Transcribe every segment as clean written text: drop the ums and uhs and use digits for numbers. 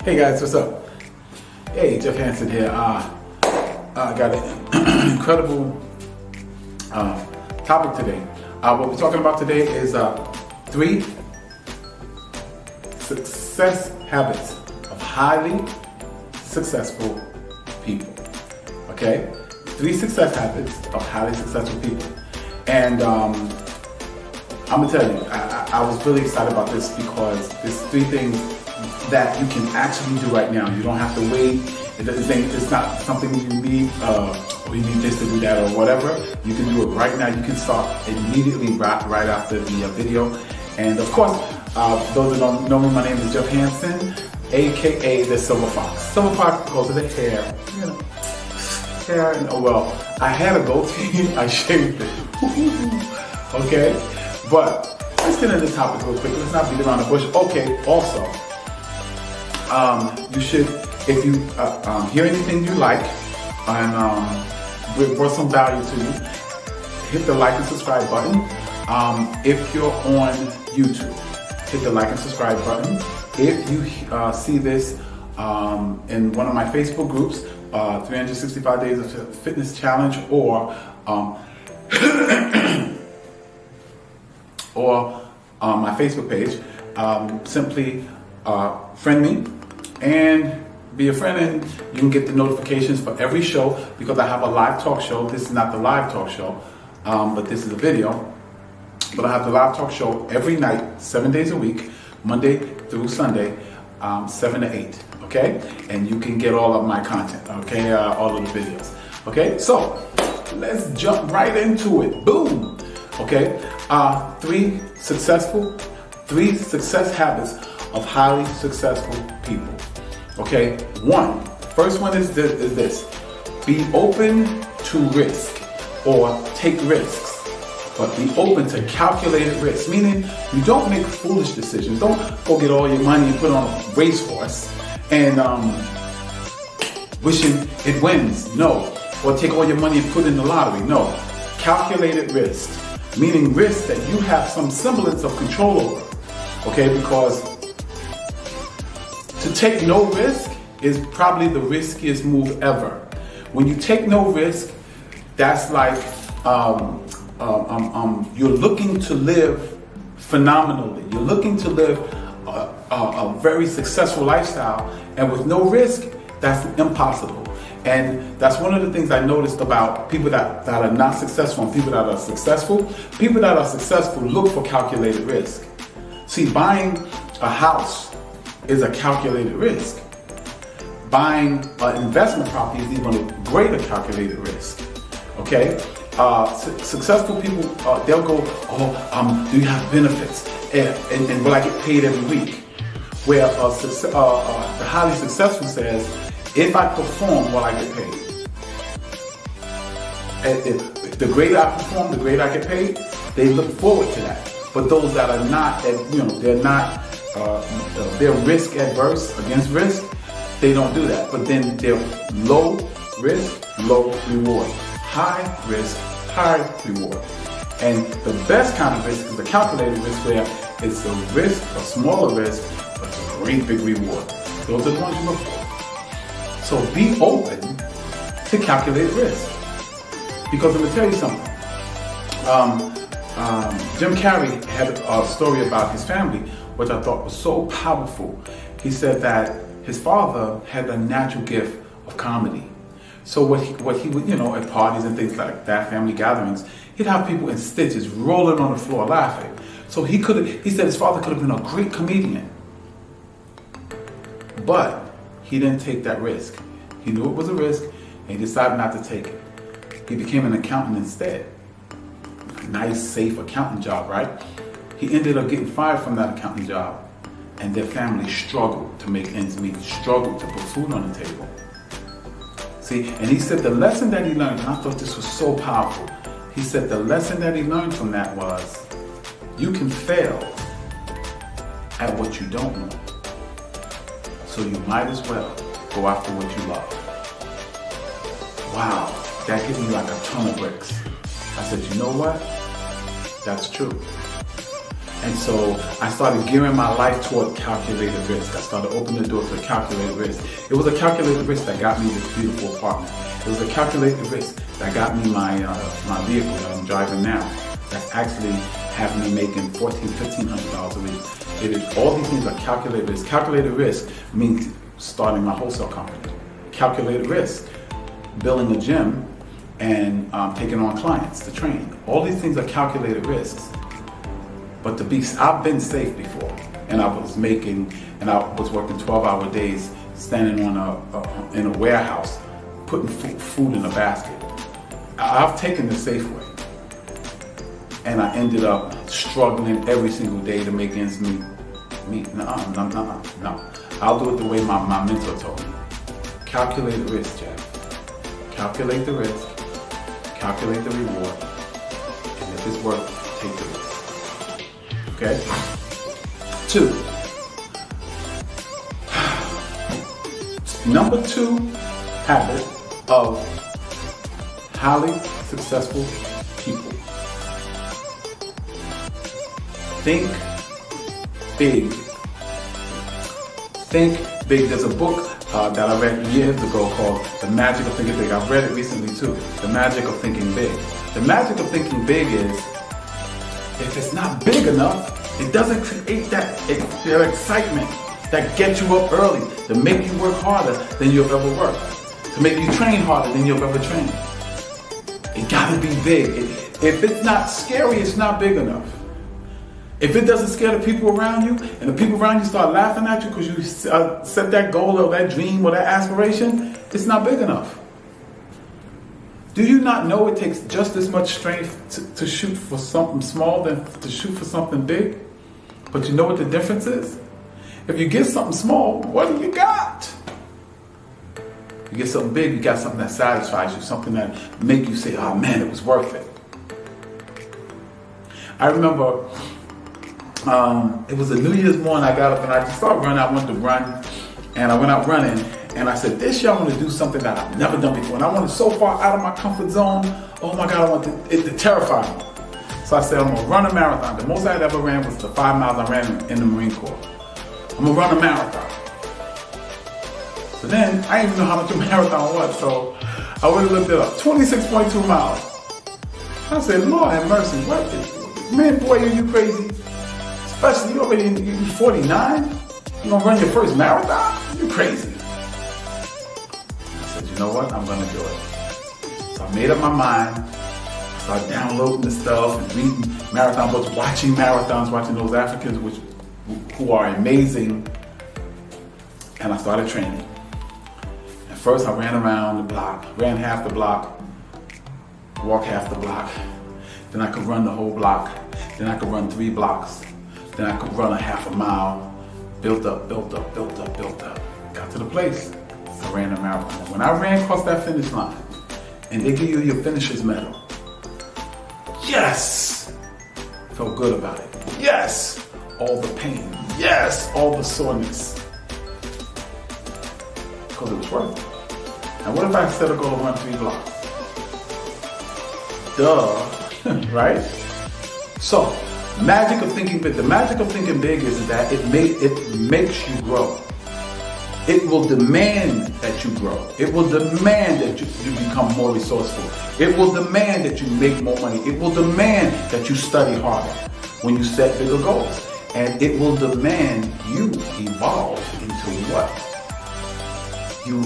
Hey guys, what's up? Hey, Jeff Hansen here. I got an incredible topic today. What we're talking about today is 3 success habits of highly successful people. Okay? 3 success habits of highly successful people. And I'm gonna tell you, I was really excited about this because there's 3 things that you can actually do right now. You don't have to wait. It's not something you need, or you need this to do that or whatever. You can do it right now. You can start immediately right after the video. And of course, those that don't know me, my name is Jeff Hansen, aka the Silver Fox. Silver Fox because of the hair. You know, hair. And, oh well, I had a goatee. I shaved it. Okay, but let's get into the topic real quick. Let's not beat around the bush. Okay. Also, you should, if you hear anything you like and brought some value to you, hit the like and subscribe button. If you're on YouTube, hit the like and subscribe button. If you see this in one of my Facebook groups, 365 Days of Fitness Challenge, or my Facebook page, simply friend me and be a friend, and you can get the notifications for every show, because I have a live talk show. This is not the live talk show, but this is a video. But I have the live talk show every night, 7 days a week, Monday through Sunday, 7 to 8, okay? And you can get all of my content, okay? All of the videos, okay? So, let's jump right into it. Boom! Okay? 3 success habits of highly successful people. Okay? First one is this. Be open to risk, or take risks, but be open to calculated risk. Meaning, you don't make foolish decisions. Don't go get all your money and put on a racehorse and wishing it wins. No. Or take all your money and put in the lottery. No. Calculated risk. Meaning risk that you have some semblance of control over. Okay, because to take no risk is probably the riskiest move ever. When you take no risk, that's like you're looking to live phenomenally. You're looking to live a very successful lifestyle, and with no risk, that's impossible. And that's one of the things I noticed about people that are not successful and people that are successful. People that are successful look for calculated risk. See, buying a house is a calculated risk. Buying an investment property is even a greater calculated risk. Okay? Successful people, they'll go, do you have benefits? And will I get paid every week? Where the highly successful says, if I perform, will I get paid? And the greater I perform, the greater I get paid. They look forward to that. But those that are not, they're not, they're risk adverse against risk, they don't do that. But then they're low risk, low reward. High risk, high reward. And the best kind of risk is a calculated risk, where it's a risk, a smaller risk, but it's a great big reward. Those are the ones you look for. So be open to calculated risk. Because I'm going to tell you something. Jim Carrey had a story about his family, which I thought was so powerful. He said that his father had a natural gift of comedy. So what he would, at parties and things like that, family gatherings, he'd have people in stitches rolling on the floor laughing. So he said his father could have been a great comedian. But he didn't take that risk. He knew it was a risk, and he decided not to take it. He became an accountant instead. A nice, safe accountant job, right? He ended up getting fired from that accounting job, and their family struggled to make ends meet, struggled to put food on the table. See, and he said the lesson that he learned, and I thought this was so powerful, he said the lesson that he learned from that was, you can fail at what you don't know. So you might as well go after what you love. Wow, that hit me like a ton of bricks. I said, you know what? That's true. And so I started gearing my life toward calculated risk. I started opening the door to calculated risk. It was a calculated risk that got me this beautiful apartment. It was a calculated risk that got me my vehicle that I'm driving now. That's actually having me making $1,400-$1,500 a week. It is, all these things are calculated risk. Calculated risk means starting my wholesale company. Calculated risk, building a gym and taking on clients to train. All these things are calculated risks. But I've been safe before, and I was working 12-hour days, standing in a warehouse, putting food in a basket. I've taken the safe way, and I ended up struggling every single day to make ends meet. No. I'll do it the way my mentor told me. Calculate the risk, Jeff. Calculate the risk, calculate the reward, and if it's worth it, take the risk. Okay? 2. Number 2 habit of highly successful people. Think big. Think big. There's a book that I read years ago called The Magic of Thinking Big. I've read it recently too. The Magic of Thinking Big. The magic of thinking big is, if it's not big enough, it doesn't create that excitement that gets you up early, to make you work harder than you've ever worked, to make you train harder than you've ever trained. It gotta be big. If it's not scary, it's not big enough. If it doesn't scare the people around you, and the people around you start laughing at you because you set that goal or that dream or that aspiration, it's not big enough. Do you not know it takes just as much strength to shoot for something small than to shoot for something big? But you know what the difference is? If you get something small, what do you got? You get something big, you got something that satisfies you, something that make you say, oh man, it was worth it. I remember it was a New Year's morning. I got up and I just started running. I wanted to run, and I went out running. And I said, this year I want to do something that I've never done before. And I wanted so far out of my comfort zone. Oh my God, I want it to terrify me. So I said, I'm going to run a marathon. The most I had ever ran was the 5 miles I ran in the Marine Corps. I'm going to run a marathon. So then, I didn't even know how much a marathon was. So I went and looked it up. 26.2 miles. I said, Lord have mercy. What? Man, boy, are you crazy? Especially, you're 49? You going to run your first marathon? You crazy. You know what? I'm gonna do it. So I made up my mind. Started downloading the stuff and reading marathon books, watching marathons, watching those Africans who are amazing. And I started training. At first I ran around the block, ran half the block, walked half the block. Then I could run the whole block. Then I could run 3 blocks. Then I could run a half a mile. Built up. Got to the place. I ran a marathon. When I ran across that finish line, and they give you your finisher's medal, yes! Felt good about it. Yes! All the pain. Yes! All the soreness. Because it was worth it. And what if I set a goal to run 3 blocks? Duh. Right? So, magic of thinking big. The magic of thinking big is that it makes you grow. It will demand that you grow. It will demand that you become more resourceful. It will demand that you make more money. It will demand that you study harder when you set bigger goals. And it will demand you evolve into what you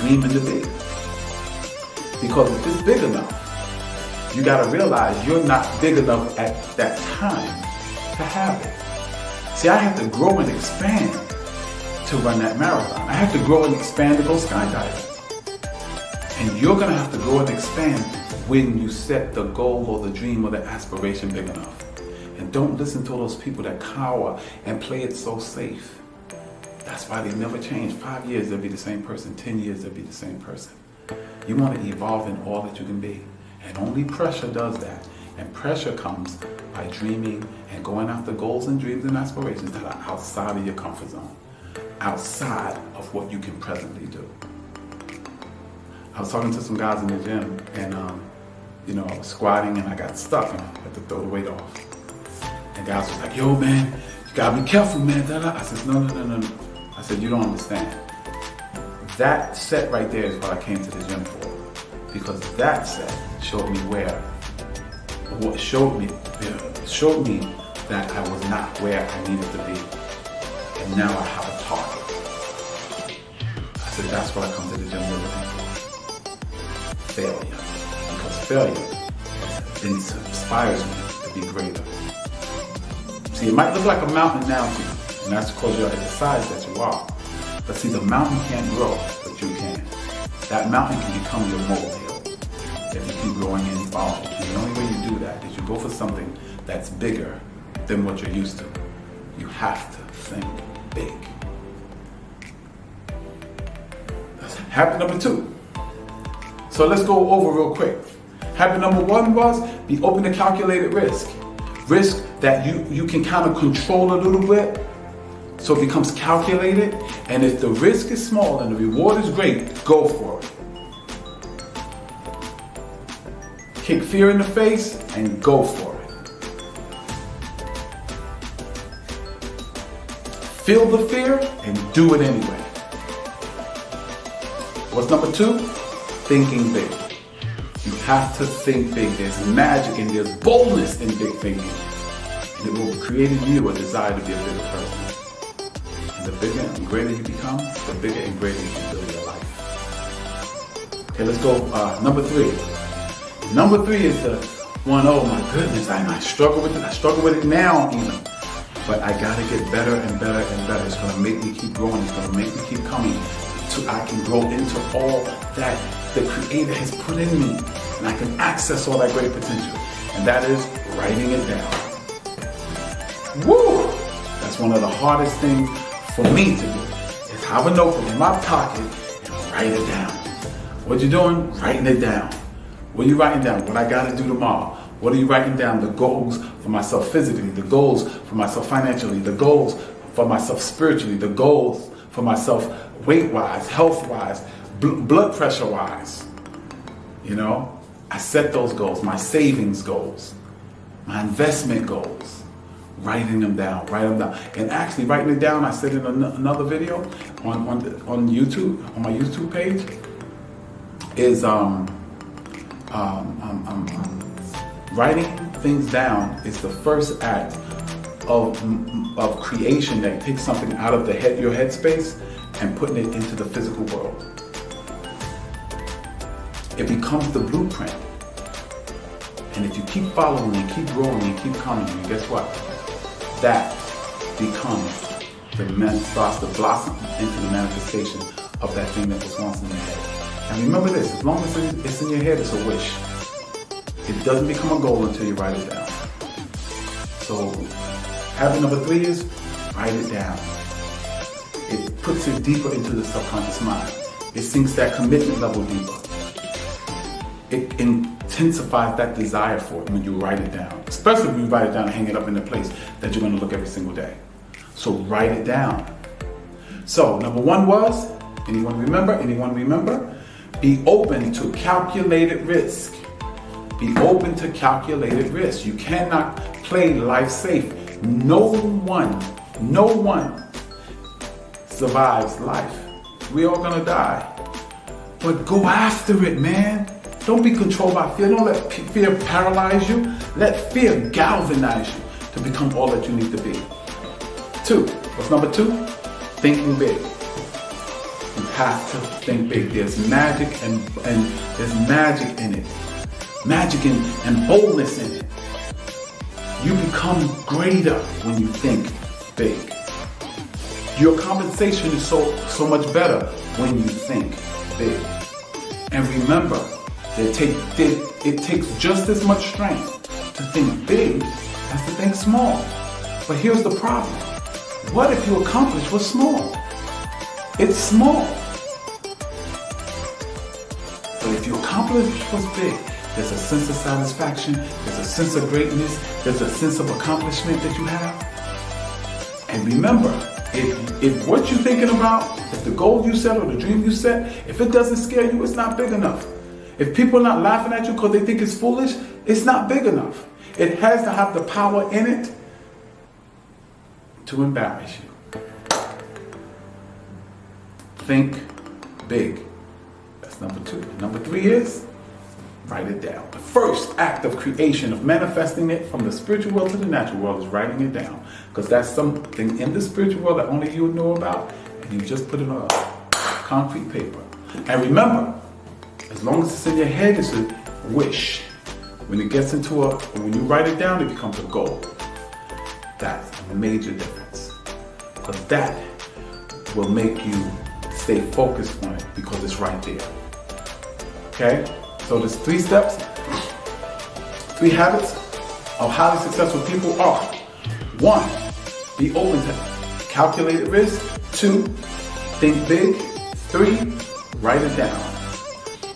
dream to be. Because if it's big enough, you gotta realize you're not big enough at that time to have it. See, I had to grow and expand to run that marathon. I have to grow and expand to go skydiving. And you're gonna have to grow and expand when you set the goal or the dream or the aspiration big enough. And don't listen to those people that cower and play it so safe. That's why they never change. 5 years, they'll be the same person. 10 years, they'll be the same person. You want to evolve in all that you can be. And only pressure does that. And pressure comes by dreaming and going after goals and dreams and aspirations that are outside of your comfort zone. Outside of what you can presently do. I was talking to some guys in the gym, and I was squatting and I got stuck and I had to throw the weight off. And guys was like, yo, man, you gotta be careful, man. I said, no. I said, you don't understand. That set right there is what I came to the gym for. Because that set showed me showed me that I was not where I needed to be. And now I have a target. I said, that's what I come to the gym looking for. Failure. Because failure inspires me to be greater. See, it might look like a mountain now to you, and that's because you're at the size that you are. But see, the mountain can't grow, but you can. That mountain can become your molehill if you keep growing and following. And the only way you do that is you go for something that's bigger than what you're used to. You have to think big. That's habit number 2. So let's go over real quick. Habit number 1 was be open to calculated risk. Risk that you can kind of control a little bit, so it becomes calculated. And if the risk is small and the reward is great, go for it. Kick fear in the face and go for it. Feel the fear and do it anyway. What's number 2? Thinking big. You have to think big. There's magic and there's boldness in big thinking. And it will create in you a desire to be a bigger person. And the bigger and greater you become, the bigger and greater you can build your life. Okay, let's go. Number 3. Number 3 is the one, oh my goodness, I struggle with it. I struggle with it now even. But I gotta get better and better and better. It's gonna make me keep growing. It's gonna make me keep coming. So I can grow into all that the Creator has put in me. And I can access all that great potential. And that is writing it down. Woo! That's one of the hardest things for me to do. Is have a notebook in my pocket and write it down. What you doing? Writing it down. What are you writing down? What I gotta do tomorrow. What are you writing down? The goals for myself physically, the goals for myself financially, the goals for myself spiritually, the goals for myself weight-wise, health-wise, blood pressure-wise. You know, I set those goals, my savings goals, my investment goals, writing them down, And actually writing it down, I said in another video on YouTube, on my YouTube page, is writing things down is the first act of creation that takes something out of your headspace and putting it into the physical world. It becomes the blueprint. And if you keep following and keep growing and keep coming, and guess what? That becomes starts to blossom into the manifestation of that thing that was once in your head. And remember this, as long as it's in your head, it's a wish. It doesn't become a goal until you write it down. So habit number 3 is write it down. It puts it deeper into the subconscious mind. It sinks that commitment level deeper. It intensifies that desire for it when you write it down. Especially when you write it down and hang it up in a place that you're going to look every single day. So write it down. So number 1 was, anyone remember? Be open to calculated risk. Be open to calculated risk. You cannot play life safe. No one survives life. We all gonna die. But go after it, man. Don't be controlled by fear. Don't let fear paralyze you. Let fear galvanize you to become all that you need to be. 2, what's number 2? Thinking big. You have to think big. There's magic and there's magic in it. Magic and boldness in it. You become greater when you think big. Your compensation is so much better when you think big. And remember, it takes just as much strength to think big as to think small. But here's the problem. What if you accomplish what's small? It's small. But if you accomplish what's big, there's a sense of satisfaction, there's a sense of greatness, there's a sense of accomplishment that you have. And remember, if what you're thinking about, if the goal you set or the dream you set, if it doesn't scare you, it's not big enough. If people are not laughing at you because they think it's foolish, it's not big enough. It has to have the power in it to embarrass you. Think big. That's number 2. Number 3 is write it down. The first act of creation, of manifesting it from the spiritual world to the natural world, is writing it down. Because that's something in the spiritual world that only you know about, and you just put it on concrete paper. And remember, as long as it's in your head, it's a wish. When it gets into when you write it down, it becomes a goal. That's a major difference. Because that will make you stay focused on it because it's right there. Okay? So there's 3 steps, 3 habits of highly successful people are: 1, be open to calculated risk. 2, think big. 3, write it down.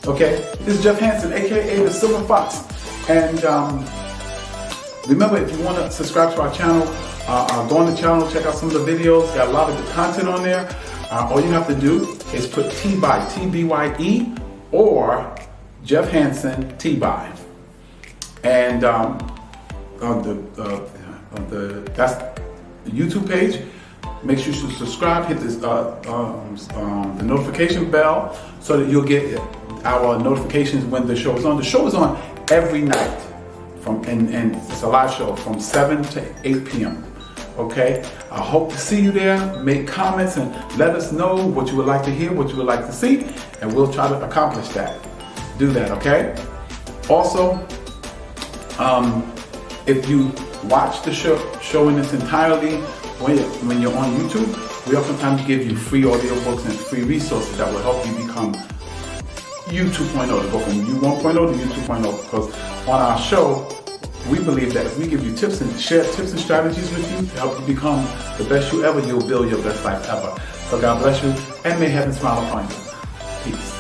Okay, this is Jeff Hansen, aka the Silver Fox. And remember, if you want to subscribe to our channel, go on the channel, check out some of the videos. Got a lot of good content on there. All you have to do is put T-B-Y-E, or Jeff Hansen T-By. And that's the YouTube page. Make sure you subscribe, hit this, the notification bell so that you'll get our notifications when the show is on. The show is on every night, and it's a live show from 7 to 8 p.m. Okay? I hope to see you there. Make comments and let us know what you would like to hear, what you would like to see, and we'll try to accomplish that. Do that, okay? Also, if you watch the show in its entirety when you're on YouTube, we oftentimes give you free audiobooks and free resources that will help you become you 2.0, to go from you 1.0 to you 2.0. Because on our show, we believe that if we give you tips and share tips and strategies with you to help you become the best you ever, you'll build your best life ever. So God bless you, and may heaven smile upon you. Peace.